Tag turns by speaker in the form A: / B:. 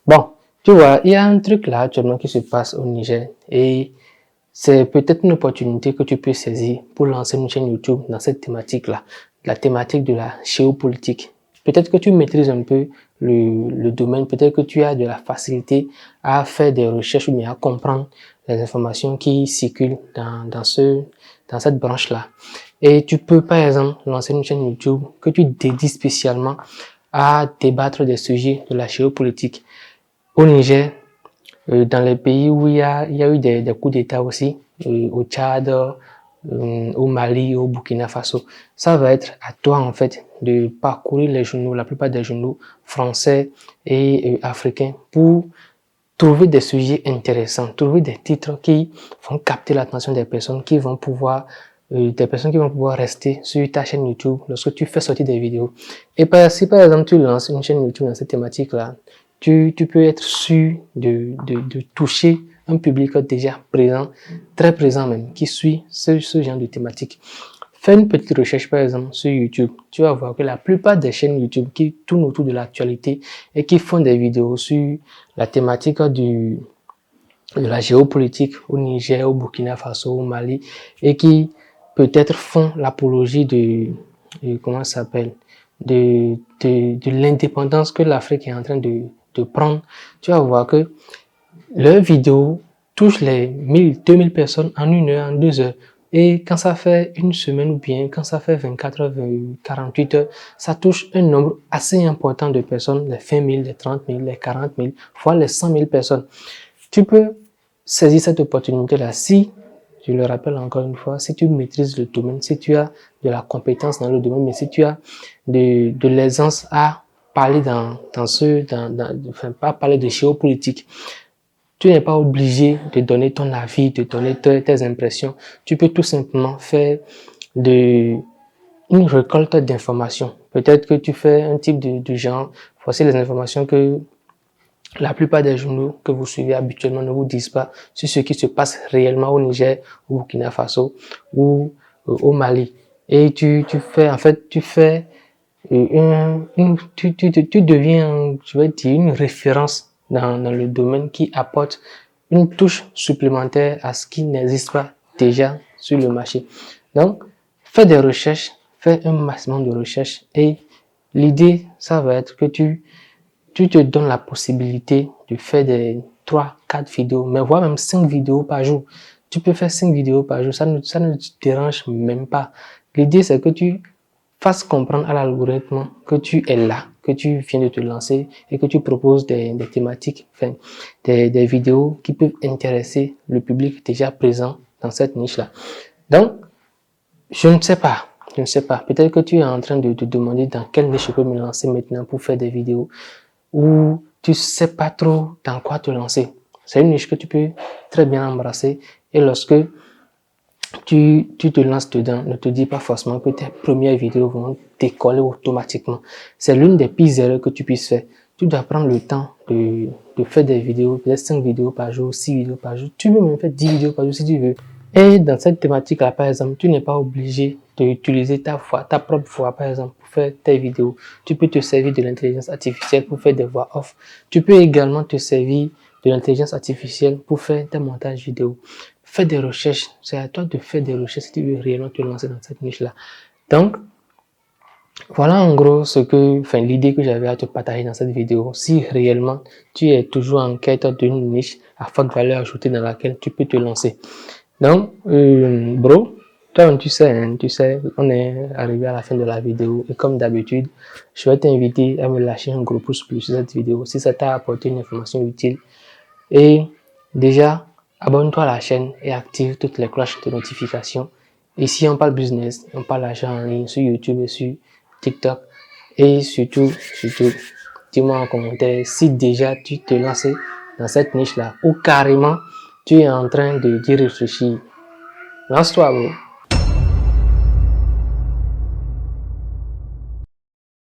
A: Bon, tu vois, il y a un truc là actuellement qui se passe au Niger et c'est peut-être une opportunité que tu peux saisir pour lancer une chaîne YouTube dans cette thématique-là, la thématique de la géopolitique. Peut-être que tu maîtrises un peu le domaine, peut-être que tu as de la facilité à faire des recherches ou bien à comprendre les informations qui circulent dans cette branche-là. Et tu peux, par exemple, lancer une chaîne YouTube que tu dédies spécialement à débattre des sujets de la géopolitique. Au Niger, dans les pays où il y a eu des coups d'État aussi, au Tchad, au Mali, au Burkina Faso. Ça va être à toi en fait de parcourir les journaux, la plupart des journaux français et africains pour trouver des sujets intéressants, trouver des titres qui vont capter l'attention des personnes, des personnes qui vont pouvoir rester sur ta chaîne YouTube lorsque tu fais sortir des vidéos. Et si par exemple tu lances une chaîne YouTube dans cette thématique-là, tu peux être sûr de toucher un public déjà présent, très présent même, qui suit ce genre de thématique. Fais une petite recherche par exemple sur YouTube. Tu vas voir que la plupart des chaînes YouTube qui tournent autour de l'actualité et qui font des vidéos sur la thématique de la géopolitique au Niger, au Burkina Faso, au Mali et qui peut-être font l'apologie comment ça s'appelle, de l'indépendance que l'Afrique est en train de prendre. Tu vas voir que leurs vidéos touchent les 1000, 2000 personnes en 1 heure, en 2 heures. Et quand ça fait une semaine ou bien quand ça fait 24 heures, 48 heures, ça touche un nombre assez important de personnes, les 20 000, les 30 000, les 40 000, voire les 100 000 personnes. Tu peux saisir cette opportunité-là si, je le rappelle encore une fois, si tu maîtrises le domaine, si tu as de la compétence dans le domaine, mais si tu as de l'aisance à parler enfin, pas parler de géopolitique. Tu n'es pas obligé de donner ton avis, de donner tes impressions. Tu peux tout simplement faire une récolte d'informations. Peut-être que tu fais un type de genre, voici les informations que la plupart des journaux que vous suivez habituellement ne vous disent pas sur ce qui se passe réellement au Niger, au Burkina Faso ou au Mali. Et tu fais tu deviens, je vais dire, une référence dans le domaine qui apporte une touche supplémentaire à ce qui n'existe pas déjà sur le marché. Donc, fais des recherches, fais un maximum de recherches et l'idée, ça va être que tu te donnes la possibilité de faire des 3, 4 vidéos, mais voire même 5 vidéos par jour. Tu peux faire 5 vidéos par jour, ça ne te dérange même pas. L'idée, c'est que tu fasses comprendre à l'algorithme que tu es là, que tu viens de te lancer et que tu proposes des thématiques, enfin, des vidéos qui peuvent intéresser le public déjà présent dans cette niche-là. Donc, je ne sais pas. Peut-être que tu es en train de te demander dans quelle niche je peux me lancer maintenant pour faire des vidéos ou tu sais pas trop dans quoi te lancer. C'est une niche que tu peux très bien embrasser et lorsque tu te lances dedans, ne te dis pas forcément que tes premières vidéos vont décoller automatiquement. C'est l'une des pires erreurs que tu puisses faire. Tu dois prendre le temps de faire des vidéos, peut-être 5 vidéos par jour, 6 vidéos par jour. Tu peux même faire 10 vidéos par jour si tu veux. Et dans cette thématique-là, par exemple, tu n'es pas obligé d'utiliser ta propre voix, par exemple, pour faire tes vidéos. Tu peux te servir de l'intelligence artificielle pour faire des voix off. Tu peux également te servir de l'intelligence artificielle pour faire tes montages vidéo. Fais des recherches. C'est à toi de faire des recherches si tu veux réellement te lancer dans cette niche-là. Donc, voilà en gros l'idée que j'avais à te partager dans cette vidéo. Si réellement tu es toujours en quête d'une niche à forte valeur ajoutée dans laquelle tu peux te lancer. Donc, bro, toi, tu sais, on est arrivé à la fin de la vidéo et comme d'habitude, je vais t'inviter à me lâcher un gros pouce bleu sur cette vidéo si ça t'a apporté une information utile. Et déjà, abonne-toi à la chaîne et active toutes les cloches de notification. Ici, on parle business, on parle argent en ligne sur YouTube et sur TikTok. Et surtout, dis-moi en commentaire si déjà tu te lances dans cette niche-là ou carrément tu es en train d'y réfléchir. Lance-toi, bro.